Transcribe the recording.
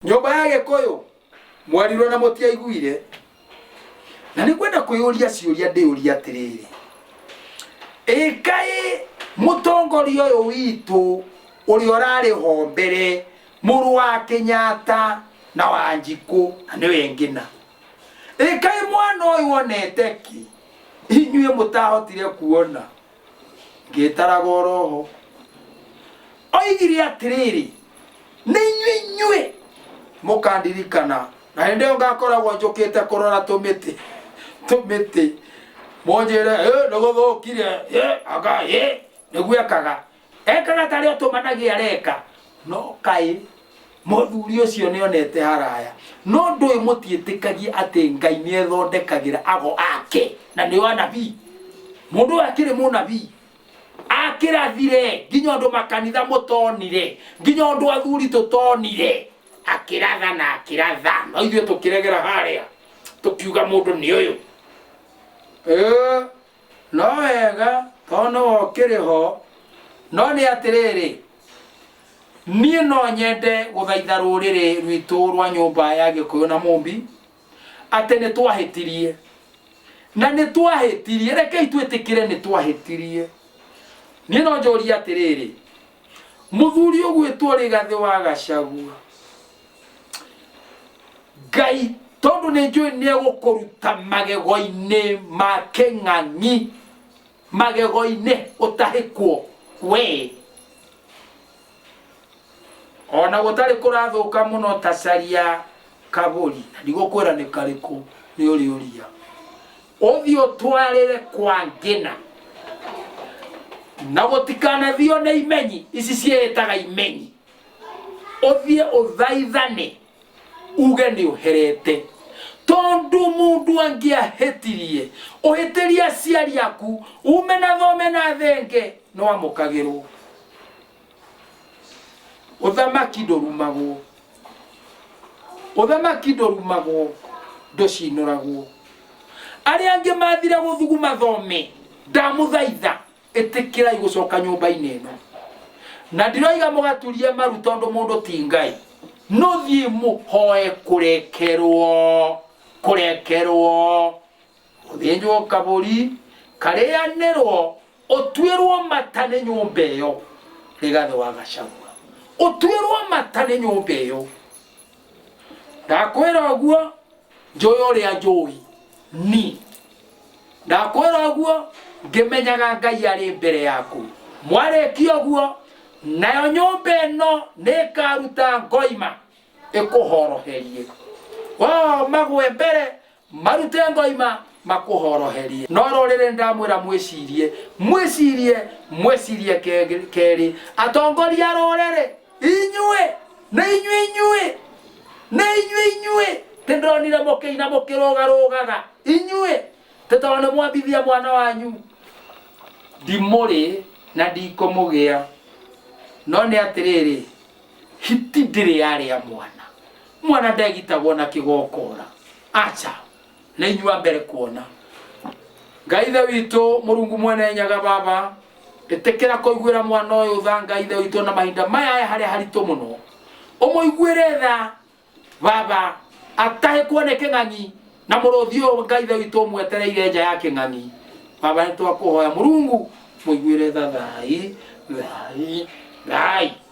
Nyumba ya Gikuyu mwarirwo na mutiaiguire na ni kwenda kuyuria ciuria ndiuria atiriri kai mutongoria uyu witu uri orari ho mbere muru wa Kenyatta na Wanjiku na niwe ngina kai mwana uyu wonete ki inyue mutahotire kuona ngitaraga oroho oigire atiriri ni inyue mukandirikana na hende ngakoragwo njukite kurora tumiti monjere nogothokire aga niguo ekaga tari otumanagia reka no kai muthuri ucio ni onete haraya no ndui mutiitikagia ati Ngai ni ethondekagira ago ake na ni wa nabii mundu akire mu nabii akirathire nginya ndu makanitha mutonire nginya ndu athuri tutonire akiratha na akiratha no ithuĩ tukiregera haria tukiuga mundu ni uyu no wega tono okiriho no ni atiriri nie no nyende guthaitha ruriri rwitu rwa nyumba ya Gikuyu na Mumbi ate ni twahitirie na ni twahitirie reke itwetikire ni twahitirie nie no njoria atiriri muthuri ugwitwo Rigathi wa Gachagua Ngai tondu ni njui ni egukuruta magego-ini ma king'ang'i magego-ini utahikwo we ona gutari kurathuka muno tacaria kaburi ndigukwira ni kariku ni uriuria uthio twarire kwa ngina na gutikana thio na imenyi ici cietaga imenyi uthie uthaithane uge ni uherete tondu mundu angiahetirie uhitirie aciari aku ume na thome na thenge no amukagirwo uthamaki ndurumagwo nducinuragwo aria angi mathire guthuguma thome ndamuthaitha itikira igucoka nyumba-ini ino na ndiroiga mugaturie maru tondu mundu ti Ngai no thie muhoe kurekerwo uthinjwo kaburi kareanirwo utwirwo matane nyumba iyo Rigathi wa Gachagua utwirwo matane nyumba iyo ndakwira oguo njui uria njui ni ndakwira oguo ngimenyaga Ngai ari mbere yaku mwareki oguo nayo nyumba ino nikaruta ngoima ikuhoroherie magwe mbere marute ngoima makuhoroherie no rorire ndamwira mwicirie keri atongoria rorere inyue tindronire mukiina mukirogaga inyue tetone mwambithia mwana wanyu ndimuri na ndikumugia no ni atiriri hiti ndiri aria mwana ndegitagwo na kigokora acha na inyua mbere kuona Ngai ithe witu Murungu mwene nyaga baba itikira kuiguira mwana uyu tha Ngai ithe witu na mahinda maya haria haritu muno umuiguire tha baba atahe kuone king'ang'i na muruthio Ngai ithe witu mwetereire nja ya king'ang'i baba nitwakuhoya Murungu muiguire tha thai